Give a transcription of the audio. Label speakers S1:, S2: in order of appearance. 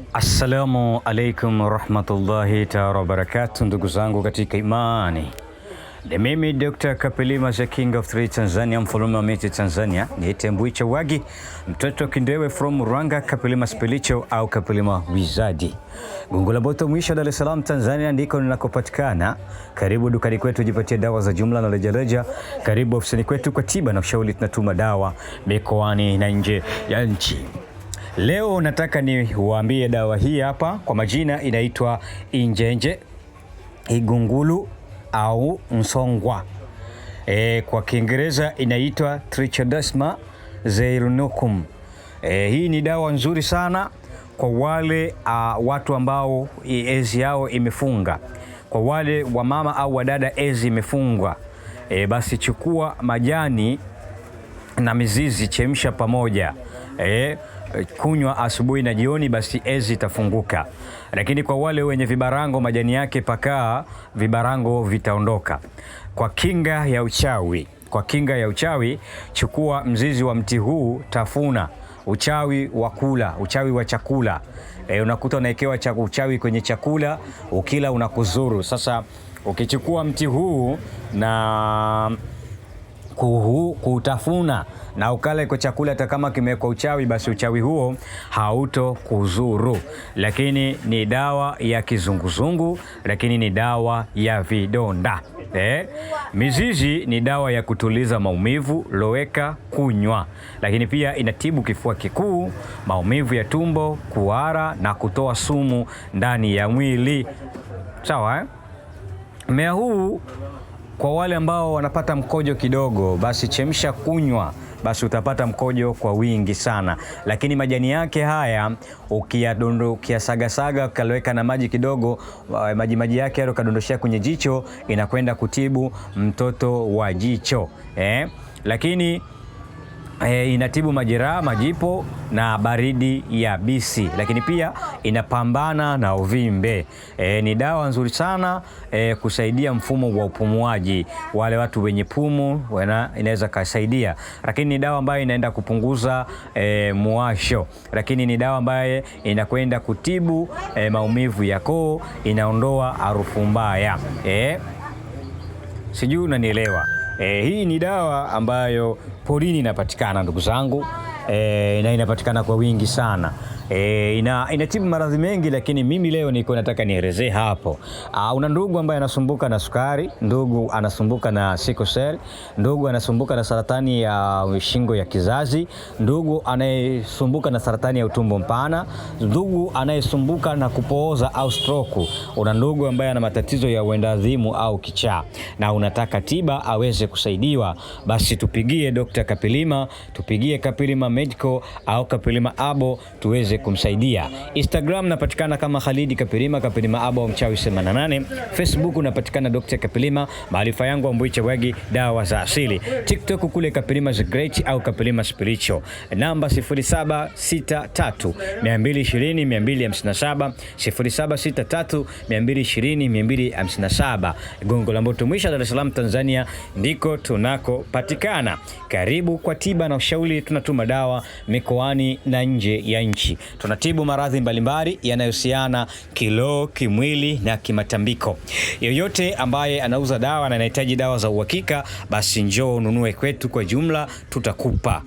S1: Assalamu alaikum warahmatullahi ta'ala wabarakatuh, ndugu zangu katika imani. Ni mimi Dr. Kapilima, the king of three Tanzania, mfalme wa miti Tanzania. Niite Mbuicha Wagi, mtoto Kindewe from Rwanga, Kapilima Spiritual au Kapilima Wizard. Gongo la Mboto mwisho, Dar es Salaam Tanzania ndiko ninakopatikana. Karibu dukani kwetu jipatie dawa za jumla na rejareja. Karibu ofisini kwetu kwa tiba na ushauri, tunatuma dawa mikoani na nje ya nchi. Leo nataka niwaambie dawa hii hapa, kwa majina inaitwa Injenje, Igungulu au Msongwa. Kwa Kiingereza inaitwa Trichodesma zeirunocum. Hii ni dawa nzuri sana kwa wale watu ambao ezi yao imefunga. Kwa wale wamama au wadada ezi imefungwa, basi chukua majani na mizizi, chemsha pamoja. Kunywa asubuhi na jioni, basi ezi itafunguka. Lakini kwa wale wenye vibarango, majani yake pakaa, vibarango vitaondoka. Kwa kinga ya uchawi, chukua mzizi wa mti huu, tafuna. Uchawi wa chakula. Unakuta unaekewa uchawi kwenye chakula, ukila unakuzuru. Sasa ukichukua mti huu na kutafuna na ukale kwa chakula, hata kama kimewekwa uchawi, basi uchawi huo hauto kuzuru. Lakini ni dawa ya kizunguzungu, lakini ni dawa ya vidonda. Mizizi ni dawa ya kutuliza maumivu, loweka, kunywa. Lakini pia inatibu kifua kikuu, maumivu ya tumbo, kuhara na kutoa sumu ndani ya mwili. Sawa, mmea huu kwa wale ambao wanapata mkojo kidogo, basi chemsha kunywa, basi utapata mkojo kwa wingi sana. Lakini majani yake haya ukiyasagasaga, ukaloweka na maji kidogo, maji yake yale ukadondoshia kwenye jicho, inakwenda kutibu mtoto wa jicho. Lakini inatibu majeraha, majipo na baridi ya bisi. Lakini pia inapambana na uvimbe. Ni dawa nzuri sana kusaidia mfumo wa upumuaji, wale watu wenye pumu inaweza kusaidia. Lakini ni dawa ambayo inaenda kupunguza muwasho. Lakini ni dawa ambayo inakwenda kutibu maumivu ya koo, inaondoa harufu mbaya. Sijui unanielewa. Hii ni dawa ambayo porini inapatikana, ndugu zangu, na inapatikana kwa wingi sana. Inatibu maradhi mengi, lakini mimi leo niko nataka nielezee hapo. Una ndugu ambaye anasumbuka na sukari, ndugu anasumbuka na sickle cell, ndugu anasumbuka na saratani ya shingo ya kizazi, ndugu anayesumbuka na saratani ya utumbo mpana, ndugu anayesumbuka na kupooza au stroke, una ndugu ambaye ana matatizo ya uendazimu au kichaa na unataka tiba aweze kusaidiwa, basi tupigie Dr. Kapilima, tupigie Kapilima Medical au Kapilima Abo tuweze kumsaidia. Instagram napatikana kama Khalidi Kapilima, Kapilima Abo mchawi 88. Facebook unapatikana Dr. Kapilima, maarifa yangu Mbuicha Wagi, dawa za asili. TikTok kule Kapilima the Great au Kapilima Spiritual. Namba 0763 220 257, 0763 220 257. Gongo la Mboto mwisho, Dar es Salaam Tanzania ndiko tunako patikana. Karibu kwa tiba na ushauri, tunatuma dawa mikoani na nje ya nchi. Tunatibu maradhi mbalimbali yanayohusiana kiroho, kimwili na kimatambiko. Yoyote ambaye anauza dawa na anahitaji dawa za uhakika, basi njoo ununue kwetu kwa jumla, tutakupa.